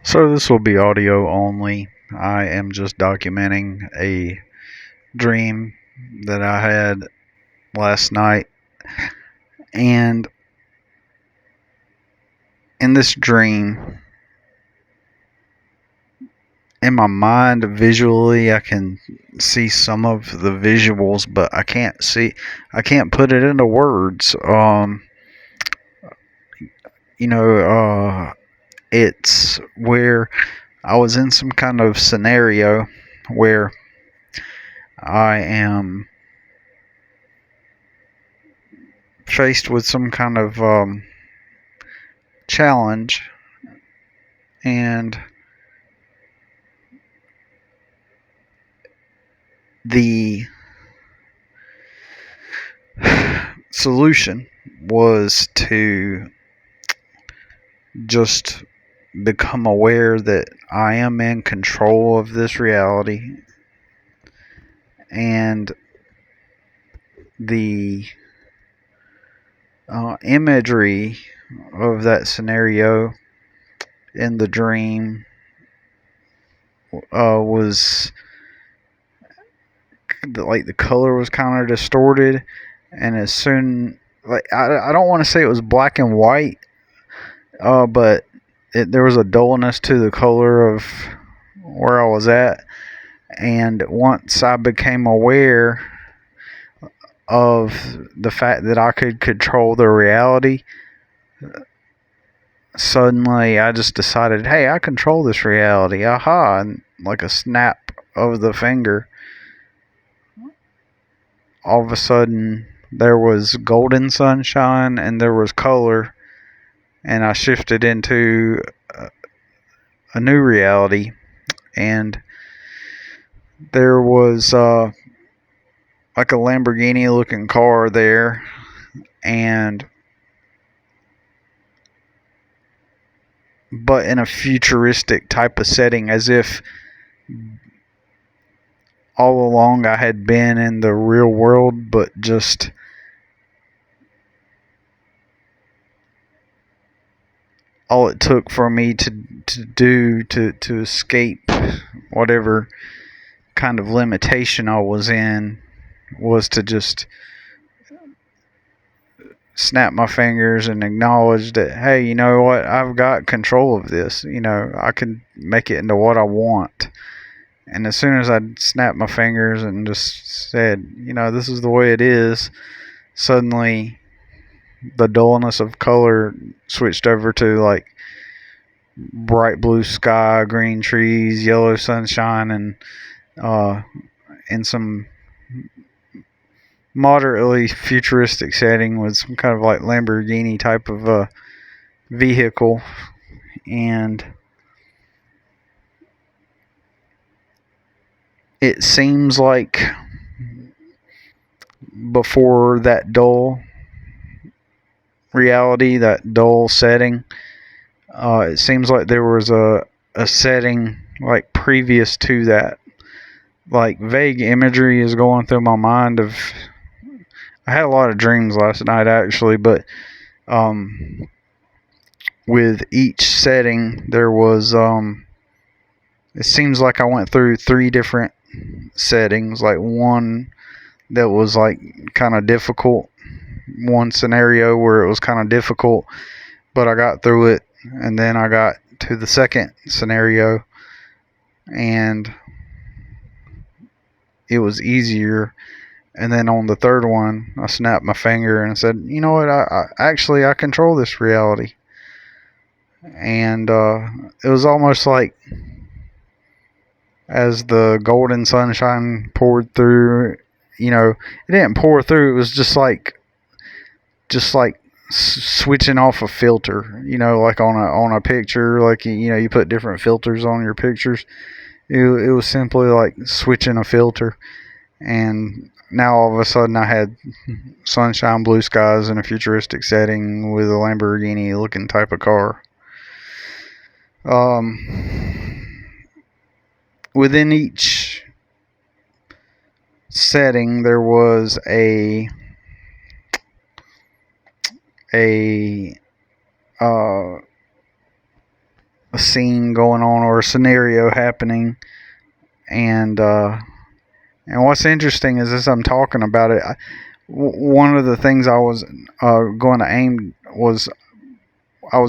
So this will be audio only. I am just documenting a dream that I had last night. And in this dream, in my mind, visually, I can see some of the visuals, but I can't put it into words. You know, it's where I was in some kind of scenario where I am faced with some kind of challenge, and the solution was to just become aware that I am in control of this reality, and the imagery of that scenario in the dream was like the color was kind of distorted, and as soon like I don't want to say it was black and white, but there was a dullness to the color of where I was at. And once I became aware of the fact that I could control the reality, suddenly I just decided, hey, I control this reality. Aha. And like a snap of the finger, all of a sudden there was golden sunshine and there was color. And I shifted into a new reality. And there was like a Lamborghini looking car there. And but in a futuristic type of setting, as if all along I had been in the real world, but just all it took for me to escape whatever kind of limitation I was in was to just snap my fingers and acknowledge that, hey, you know what, I've got control of this. I can make it into what I want. And as soon as I snapped my fingers and just said, this is the way it is, suddenly the dullness of color switched over to like bright blue sky, green trees, yellow sunshine, uh, and some moderately futuristic setting with some kind of like Lamborghini type of vehicle. And it seems like before that dull reality, that dull setting, it seems like there was a setting like previous to that. Like vague imagery is going through my mind of. I had a lot of dreams last night actually, but um, with each setting there was it seems like I went through three different settings. Like one that was like kind of difficult, one scenario where it was kind of difficult, but I got through it, and then I got to the second scenario and it was easier. And then on the third one, I snapped my finger and said, "You know what? I control this reality." And it was almost like as the golden sunshine poured through, it didn't pour through. It was just like switching off a filter. Like on a picture, like you put different filters on your pictures. It was simply like switching a filter, and now all of a sudden I had sunshine, blue skies in a futuristic setting with a Lamborghini looking type of car. Within each setting there was a a scene going on or a scenario happening, and what's interesting is as I'm talking about it, one of the things I was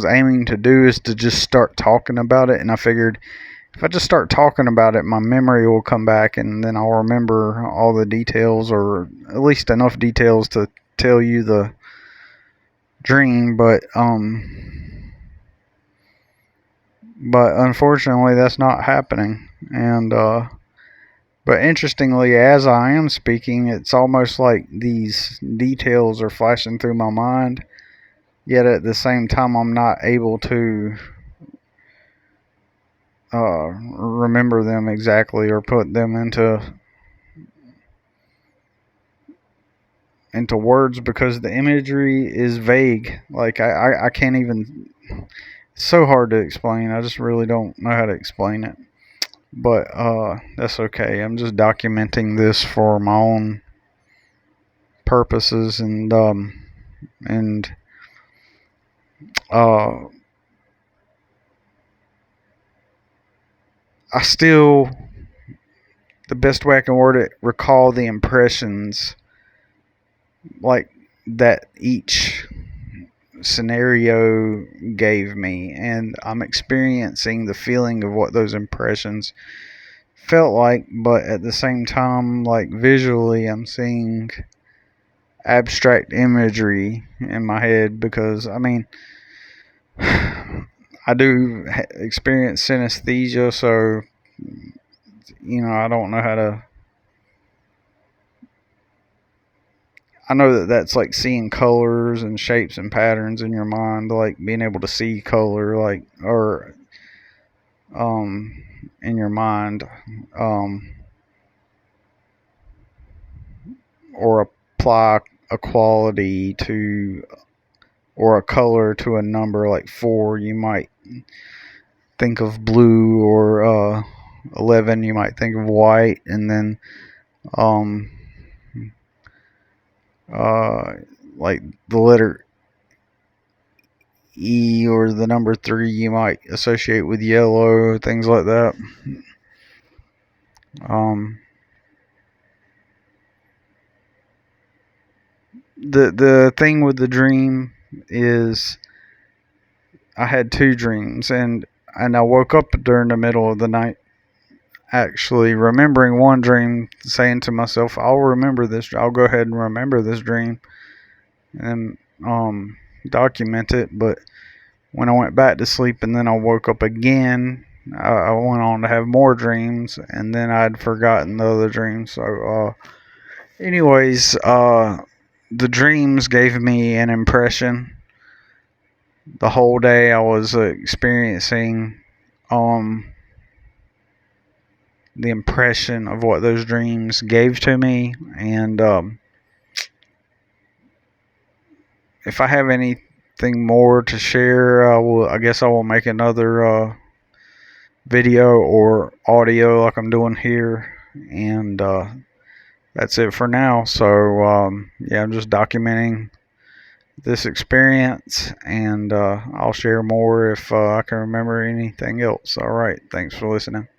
aiming to do is to just start talking about it, and I figured if I just start talking about it, my memory will come back, and then I'll remember all the details, or at least enough details to tell you the dream. But unfortunately, that's not happening. And but interestingly, as I am speaking, it's almost like these details are flashing through my mind. Yet at the same time, I'm not able to remember them exactly or put them into words because the imagery is vague. Like I can't even. It's so hard to explain. I just really don't know how to explain it. But that's okay. I'm just documenting this for my own purposes, and uh, I still, the best way I can word it, recall the impressions like that each scenario gave me, and I'm experiencing the feeling of what those impressions felt like, but at the same time, like visually, I'm seeing abstract imagery in my head because I mean, I do experience synesthesia, so I don't know how to. I know that that's like seeing colors and shapes and patterns in your mind, like being able to see color, like or in your mind, um, or apply a quality to or a color to a number like 4. You might think of blue, or 11. You might think of white, and then um, uh, like the letter E or the number 3 you might associate with yellow, things like that. Um, the thing with the dream is I had 2 dreams, and I woke up during the middle of the night actually remembering one dream, saying to myself, I'll remember this. I'll go ahead and remember this dream and document it. But when I went back to sleep and then I woke up again, I went on to have more dreams, and then I'd forgotten the other dreams. So, anyways, the dreams gave me an impression. The whole day I was experiencing the impression of what those dreams gave to me, and if I have anything more to share, I guess I will make another video or audio like I'm doing here, and that's it for now. So yeah, I'm just documenting this experience, and I'll share more if I can remember anything else. All right, thanks for listening.